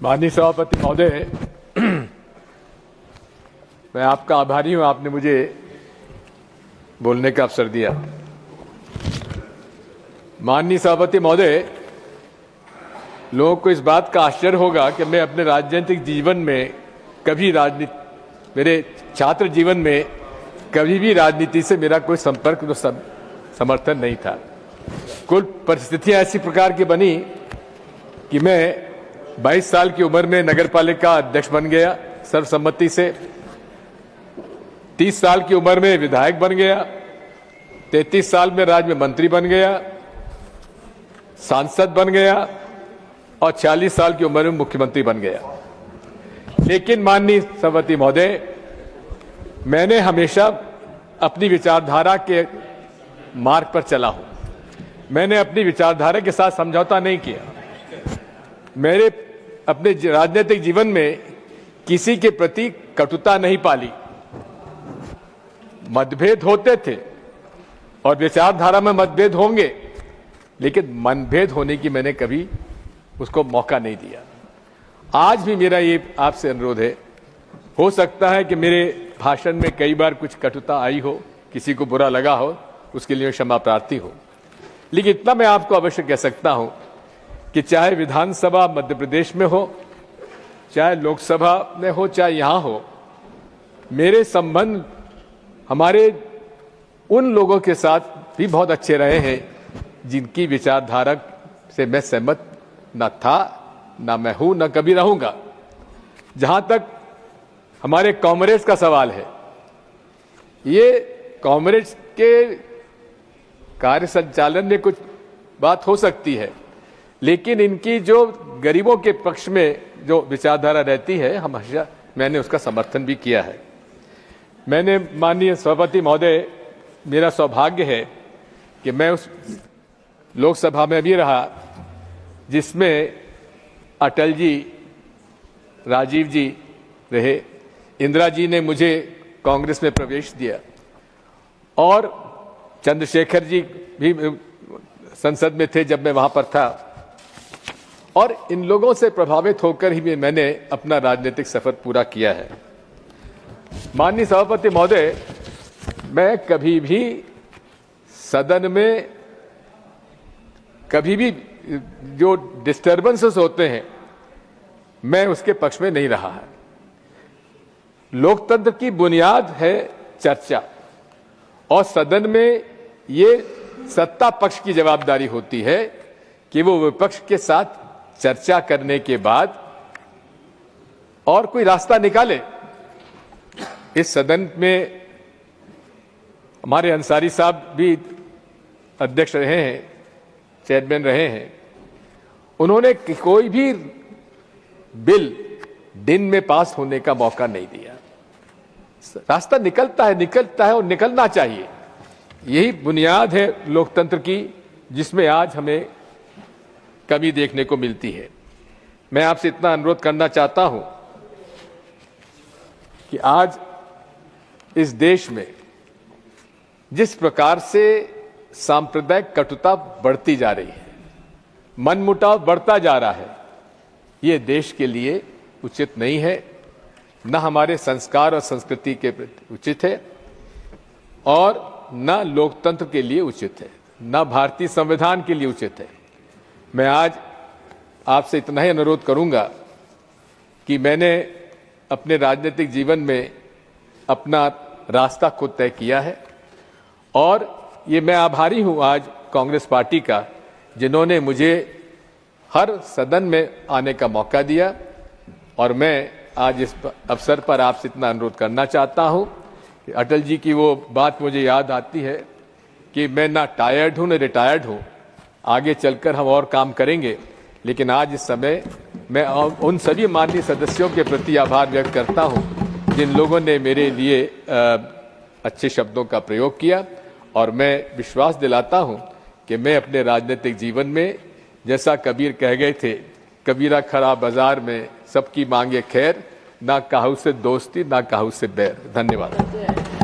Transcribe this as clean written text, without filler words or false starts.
माननीय सभापति महोदय, मैं आपका आभारी हूं, आपने मुझे बोलने का अवसर दिया। माननीय सभापति महोदय, लोगों को इस बात का आश्चर्य होगा कि मैं अपने राजनीतिक जीवन में कभी मेरे छात्र जीवन में कभी भी राजनीति से मेरा कोई संपर्क समर्थन नहीं था। कुल परिस्थितियां ऐसी प्रकार की बनी कि मैं 22 साल की उम्र में नगरपालिका अध्यक्ष बन गया सर्वसम्मति से, 30 साल की उम्र में विधायक बन गया, 33 साल में राज्य में मंत्री बन गया, सांसद बन गया और 40 साल की उम्र में मुख्यमंत्री बन गया। लेकिन माननीय सभापति महोदय, मैंने हमेशा अपनी विचारधारा के मार्ग पर चला हूं। मैंने अपनी विचारधारा के साथ समझौता नहीं किया। मेरे अपने राजनीतिक जीवन में किसी के प्रति कटुता नहीं पाली। मतभेद होते थे और विचारधारा में मतभेद होंगे, लेकिन मनभेद होने की मैंने कभी उसको मौका नहीं दिया। आज भी मेरा ये आपसे अनुरोध है, हो सकता है कि मेरे भाषण में कई बार कुछ कटुता आई हो, किसी को बुरा लगा हो, उसके लिए क्षमा प्रार्थी हो, लेकिन इतना मैं आपको अवश्य कह सकता हूं कि चाहे विधानसभा मध्य प्रदेश में हो, चाहे लोकसभा में हो, चाहे यहां हो, मेरे संबंध हमारे उन लोगों के साथ भी बहुत अच्छे रहे हैं जिनकी विचारधारा से मैं सहमत न था, न मैं हूं, न कभी रहूंगा। जहां तक हमारे कॉमरेड्स का सवाल है, ये कॉमरेड्स के कार्य संचालन में कुछ बात हो सकती है, लेकिन इनकी जो गरीबों के पक्ष में जो विचारधारा रहती है, हमेशा मैंने उसका समर्थन भी किया है। मैंने माननीय सभापति महोदय, मेरा सौभाग्य है कि मैं उस लोकसभा में भी रहा जिसमें अटल जी, राजीव जी रहे, इंदिरा जी ने मुझे कांग्रेस में प्रवेश दिया और चंद्रशेखर जी भी संसद में थे जब मैं वहां पर था, और इन लोगों से प्रभावित होकर ही मैंने अपना राजनीतिक सफर पूरा किया है। माननीय सभापति महोदय, मैं कभी भी सदन में कभी भी जो डिस्टर्बेंसेस होते हैं, मैं उसके पक्ष में नहीं रहा है। लोकतंत्र की बुनियाद है चर्चा, और सदन में ये सत्ता पक्ष की जवाबदारी होती है कि वो विपक्ष के साथ चर्चा करने के बाद और कोई रास्ता निकाले। इस सदन में हमारे अंसारी साहब भी अध्यक्ष रहे हैं, चेयरमैन रहे हैं। उन्होंने कोई भी बिल दिन में पास होने का मौका नहीं दिया। रास्ता निकलता है और निकलना चाहिए। यही बुनियाद है लोकतंत्र की, जिसमें आज हमें कमी देखने को मिलती है। मैं आपसे इतना अनुरोध करना चाहता हूं कि आज इस देश में जिस प्रकार से सांप्रदायिक कटुता बढ़ती जा रही है, मनमुटाव बढ़ता जा रहा है, ये देश के लिए उचित नहीं है, न हमारे संस्कार और संस्कृति के प्रति उचित है और न लोकतंत्र के लिए उचित है, न भारतीय संविधान के लिए उचित है। मैं आज आपसे इतना ही अनुरोध करूंगा कि मैंने अपने राजनीतिक जीवन में अपना रास्ता खुद तय किया है, और ये मैं आभारी हूं आज कांग्रेस पार्टी का, जिन्होंने मुझे हर सदन में आने का मौका दिया। और मैं आज इस अवसर पर आपसे इतना अनुरोध करना चाहता हूं कि अटल जी की वो बात मुझे याद आती है कि मैं ना टायर्ड हूं, ना रिटायर्ड हूं, आगे चलकर हम और काम करेंगे। लेकिन आज इस समय मैं उन सभी माननीय सदस्यों के प्रति आभार व्यक्त करता हूं जिन लोगों ने मेरे लिए अच्छे शब्दों का प्रयोग किया, और मैं विश्वास दिलाता हूं कि मैं अपने राजनीतिक जीवन में, जैसा कबीर कह गए थे, कबीरा खड़ा बाजार में सबकी मांगे खैर, ना काहू से दोस्ती ना काहू से बैर। धन्यवाद।